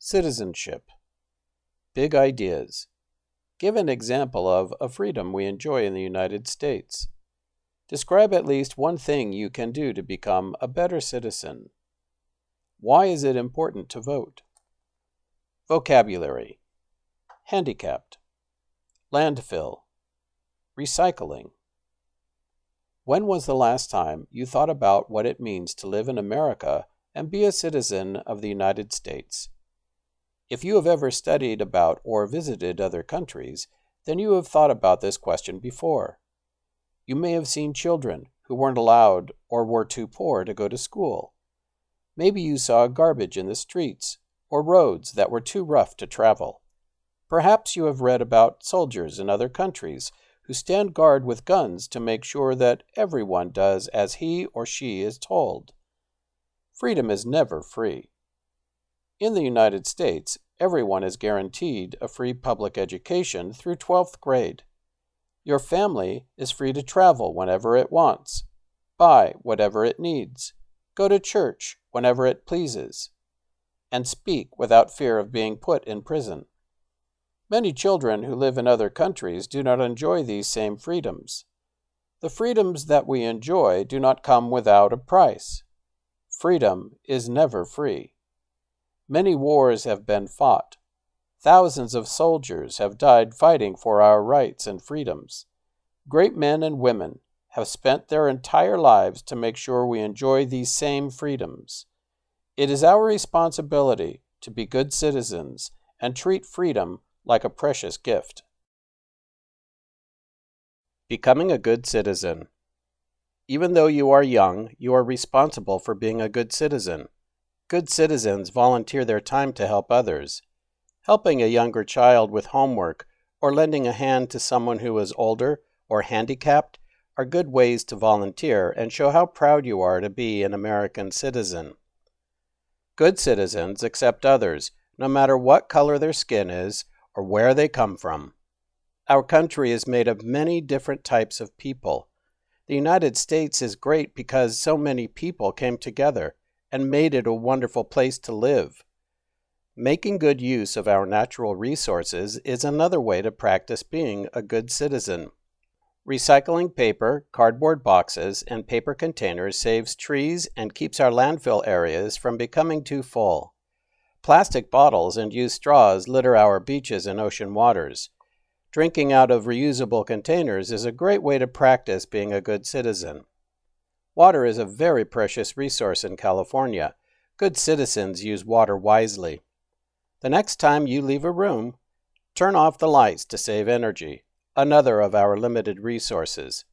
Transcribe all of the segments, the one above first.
Citizenship. Big ideas. Give an example of a freedom we enjoy in the United States. Describe at least one thing you can do to become a better citizen. Why is it important to vote? Vocabulary. Handicapped. Landfill. Recycling. When was the last time you thought about what it means to live in America and be a citizen of the United States? If you have ever studied about or visited other countries, then you have thought about this question before. You may have seen children who weren't allowed or were too poor to go to school. Maybe you saw garbage in the streets or roads that were too rough to travel. Perhaps you have read about soldiers in other countries who stand guard with guns to make sure that everyone does as he or she is told. Freedom is never free. In the United States, everyone is guaranteed a free public education through 12th grade. Your family is free to travel whenever it wants, buy whatever it needs, go to church whenever it pleases, and speak without fear of being put in prison. Many children who live in other countries do not enjoy these same freedoms. The freedoms that we enjoy do not come without a price. Freedom is never free. Many wars have been fought. Thousands of soldiers have died fighting for our rights and freedoms. Great men and women have spent their entire lives to make sure we enjoy these same freedoms. It is our responsibility to be good citizens and treat freedom like a precious gift. Becoming a good citizen. Even though you are young, you are responsible for being a good citizen. Good citizens volunteer their time to help others. Helping a younger child with homework or lending a hand to someone who is older or handicapped are good ways to volunteer and show how proud you are to be an American citizen. Good citizens accept others, no matter what color their skin is or where they come from. Our country is made of many different types of people. The United States is great because so many people came together and made it a wonderful place to live. Making good use of our natural resources is another way to practice being a good citizen. Recycling paper, cardboard boxes, and paper containers saves trees and keeps our landfill areas from becoming too full. Plastic bottles and used straws litter our beaches and ocean waters. Drinking out of reusable containers is a great way to practice being a good citizen. Water is a very precious resource in California. Good citizens use water wisely. The next time you leave a room, turn off the lights to save energy, another of our limited resources.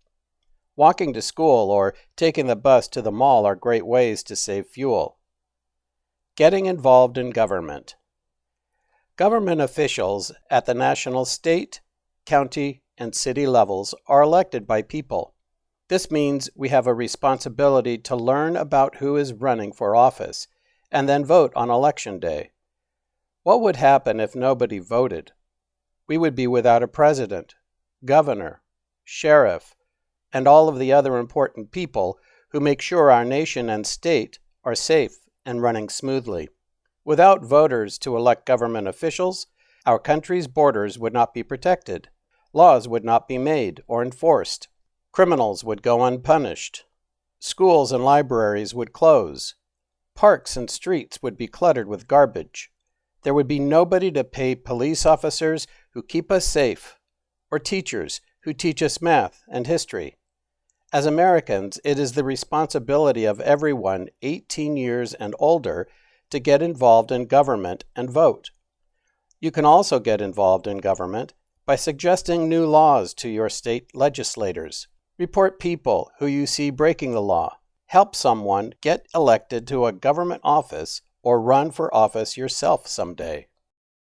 Walking to school or taking the bus to the mall are great ways to save fuel. Getting involved in government. Government officials at the national, state, county, and city levels are elected by people. This means we have a responsibility to learn about who is running for office and then vote on election day. What would happen if nobody voted? We would be without a president, governor, sheriff, and all of the other important people who make sure our nation and state are safe and running smoothly. Without voters to elect government officials, our country's borders would not be protected. Laws would not be made or enforced. Criminals would go unpunished. Schools and libraries would close. Parks and streets would be cluttered with garbage. There would be nobody to pay police officers who keep us safe, or teachers who teach us math and history. As Americans, it is the responsibility of everyone 18 years and older to get involved in government and vote. You can also get involved in government by suggesting new laws to your state legislators. Report people who you see breaking the law. Help someone get elected to a government office or run for office yourself someday.